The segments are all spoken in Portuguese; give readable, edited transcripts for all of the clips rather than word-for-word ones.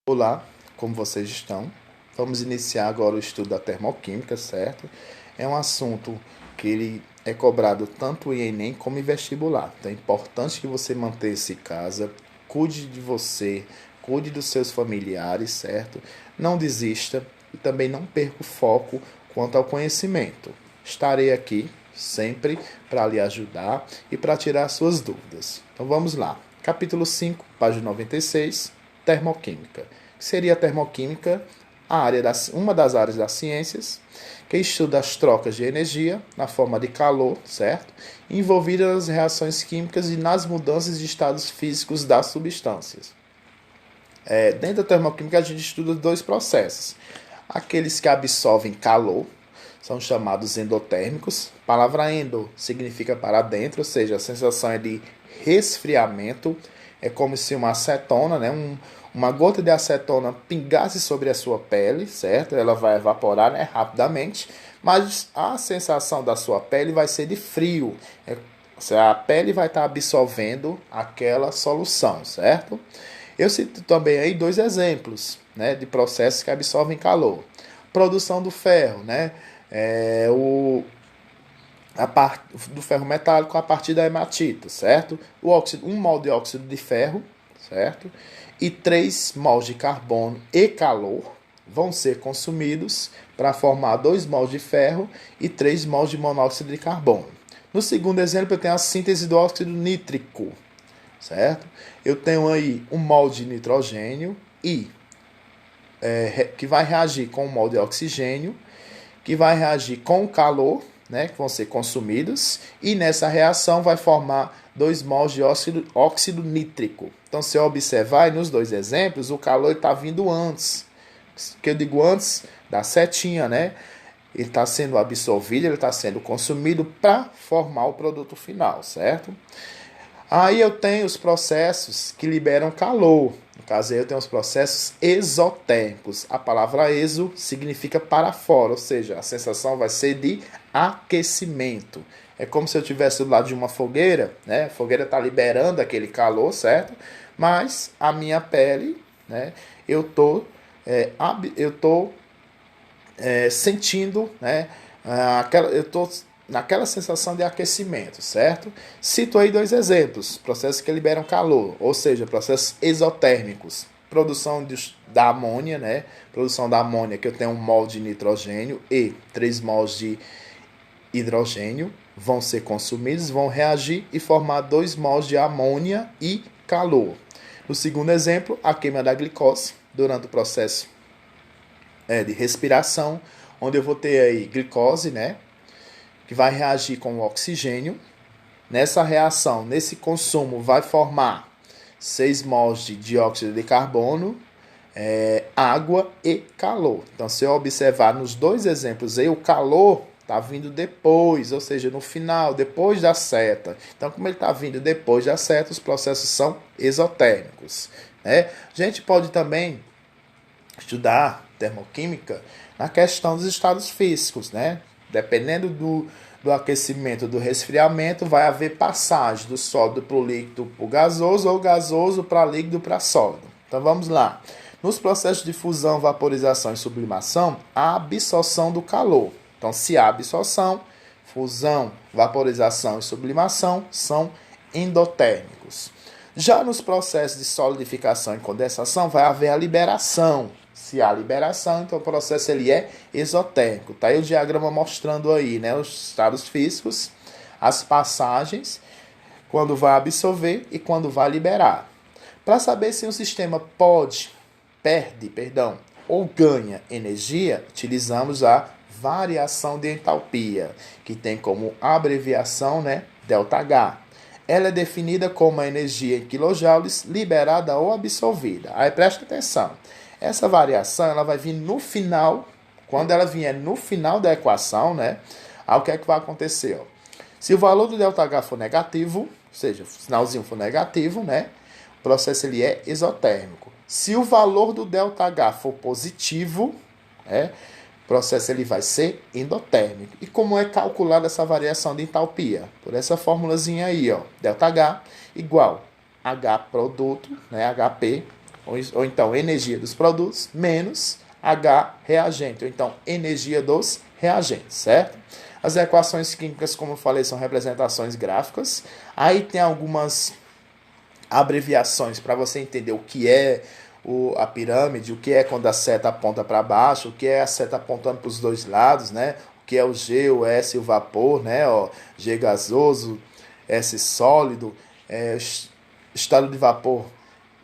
Olá, como vocês estão? Vamos iniciar agora o estudo da termoquímica, certo? É um assunto que ele é cobrado tanto em Enem como em vestibular. Então é importante que você mantenha-se em casa, cuide de você, cuide dos seus familiares, certo? Não desista e também não perca o foco quanto ao conhecimento. Estarei aqui sempre para lhe ajudar e para tirar suas dúvidas. Então vamos lá. Capítulo 5, página 96, termoquímica. Que seria a termoquímica, uma das áreas das ciências, que estuda as trocas de energia na forma de calor, certo? Envolvidas nas reações químicas e nas mudanças de estados físicos das substâncias. Dentro da termoquímica, a gente estuda dois processos. Aqueles que absorvem calor, são chamados endotérmicos. A palavra endo significa para dentro, ou seja, a sensação é de resfriamento. É como se uma acetona, uma gota de acetona pingasse sobre a sua pele, certo? Ela vai evaporar, rapidamente, mas a sensação da sua pele vai ser de frio. A pele vai estar absorvendo aquela solução, certo? Eu cito também aí dois exemplos, de processos que absorvem calor. Produção do ferro, a parte do ferro metálico a partir da hematita, certo? Um mol de óxido de ferro, certo? E 3 mols de carbono e calor vão ser consumidos para formar 2 mols de ferro e 3 mols de monóxido de carbono. No segundo exemplo, eu tenho a síntese do óxido nítrico, certo? Eu tenho aí 1 mol de nitrogênio que vai reagir com 1 mol de oxigênio, que vai reagir com o calor, que vão ser consumidos, e nessa reação vai formar 2 mols de óxido nítrico. Então, se eu observar nos dois exemplos, o calor está vindo antes. Que eu digo antes da setinha, Ele está sendo absorvido, ele está sendo consumido para formar o produto final, certo? Aí eu tenho os processos que liberam calor. No caso aí eu tenho os processos exotérmicos. A palavra exo significa para fora, ou seja, a sensação vai ser de aquecimento. É como se eu estivesse do lado de uma fogueira, A fogueira está liberando aquele calor, certo? Mas a minha pele, eu estou sentindo, eu estou naquela sensação de aquecimento, certo? Cito aí dois exemplos, processos que liberam calor, ou seja, processos exotérmicos. Produção da amônia, Produção da amônia, que eu tenho 1 mol de nitrogênio e 3 mols de hidrogênio, vão ser consumidos, vão reagir e formar 2 mols de amônia e calor. No segundo exemplo, a queima da glicose, durante o processo de respiração, onde eu vou ter aí glicose, que vai reagir com o oxigênio. Nessa reação, nesse consumo, vai formar 6 mols de dióxido de carbono, água e calor. Então, se eu observar nos dois exemplos aí, o calor está vindo depois, ou seja, no final, depois da seta. Então, como ele está vindo depois da seta, os processos são exotérmicos. A gente pode também estudar termoquímica na questão dos estados físicos, Dependendo do aquecimento, do resfriamento, vai haver passagem do sólido para o líquido para o gasoso ou gasoso para líquido para sólido. Então vamos lá. Nos processos de fusão, vaporização e sublimação, há absorção do calor. Então, se há absorção, fusão, vaporização e sublimação são endotérmicos. Já nos processos de solidificação e condensação, vai haver a liberação. Se há liberação, então o processo ele é exotérmico. Tá aí o diagrama mostrando aí, os estados físicos, as passagens, quando vai absorver e quando vai liberar. Para saber se um sistema perde ou ganha energia, utilizamos a variação de entalpia, que tem como abreviação, ΔH. Ela é definida como a energia em quilojoules liberada ou absorvida. Aí presta atenção. Essa variação ela vai vir no final, quando ela vier no final da equação, aí o que é que vai acontecer? Se o valor do ΔH for negativo, ou seja, o sinalzinho for negativo, o processo ele é exotérmico. Se o valor do ΔH for positivo, o processo ele vai ser endotérmico. E como é calculada essa variação de entalpia? Por essa formulazinha aí, ΔH igual H produto, HP, ou então energia dos produtos, menos H reagente, ou então energia dos reagentes, certo? As equações químicas, como eu falei, são representações gráficas. Aí tem algumas abreviações para você entender o que é a pirâmide, o que é quando a seta aponta para baixo, o que é a seta apontando para os dois lados, né? O que é o G, o S e o vapor, né? Ó, G gasoso, S sólido, estado de vapor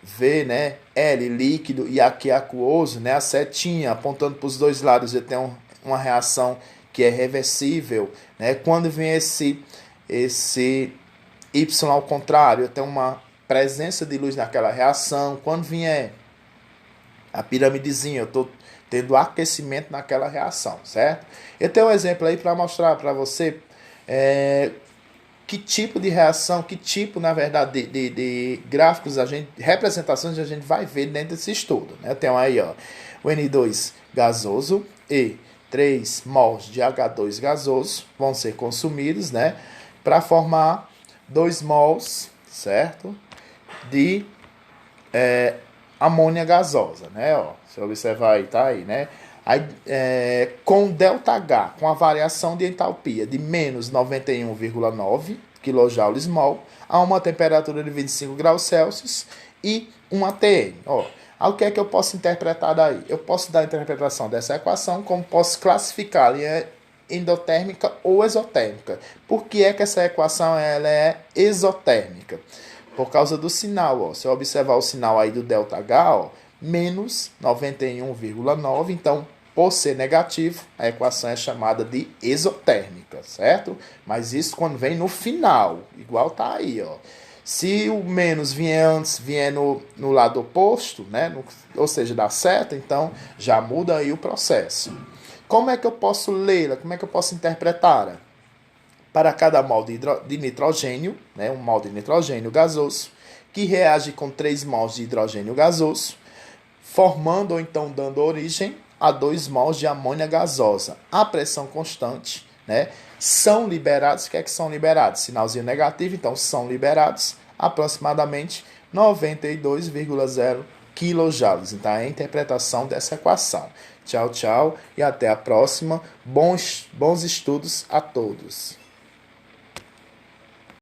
V, né? L líquido e aqui aquoso, né? A setinha apontando para os dois lados, eu tenho uma reação que é reversível, né? Quando vem esse Y ao contrário, eu tenho uma presença de luz naquela reação. Quando vier a piramidezinha, eu estou tendo aquecimento naquela reação, certo? Eu tenho um exemplo aí para mostrar para você que tipo de reação, que tipo, na verdade, de gráficos, representações a gente vai ver dentro desse estudo, né? Eu tenho aí, ó, o N2 gasoso e 3 mols de H2 gasoso vão ser consumidos, né, para formar 2 mols, certo, de amônia gasosa, né? Ó, se observar aí, tá aí, né? Aí, com ΔH, com a variação de entalpia de menos 91,9 kJ/mol a uma temperatura de 25 graus Celsius e um ATM. Ó, o que é que eu posso interpretar daí? Eu posso dar a interpretação dessa equação como posso classificar em endotérmica ou exotérmica. Por que é que essa equação ela é exotérmica? Por causa do sinal, ó. Se eu observar o sinal aí do ΔH, ó, menos 91,9, então, por ser negativo, a equação é chamada de exotérmica, certo? Mas isso quando vem no final, igual tá aí, ó. Se o menos vier antes, vier no lado oposto, né? Ou seja, da seta, então já muda aí o processo. Como é que eu posso lê-la? Como é que eu posso interpretá-la? Para cada mol de nitrogênio, né, um mol de nitrogênio gasoso, que reage com 3 mols de hidrogênio gasoso, formando ou então dando origem a 2 mols de amônia gasosa a pressão constante, né, são liberados, o que é que são liberados? Sinalzinho negativo, então são liberados aproximadamente 92,0 kJ. Então é a interpretação dessa equação. Tchau, tchau e até a próxima. Bons estudos a todos.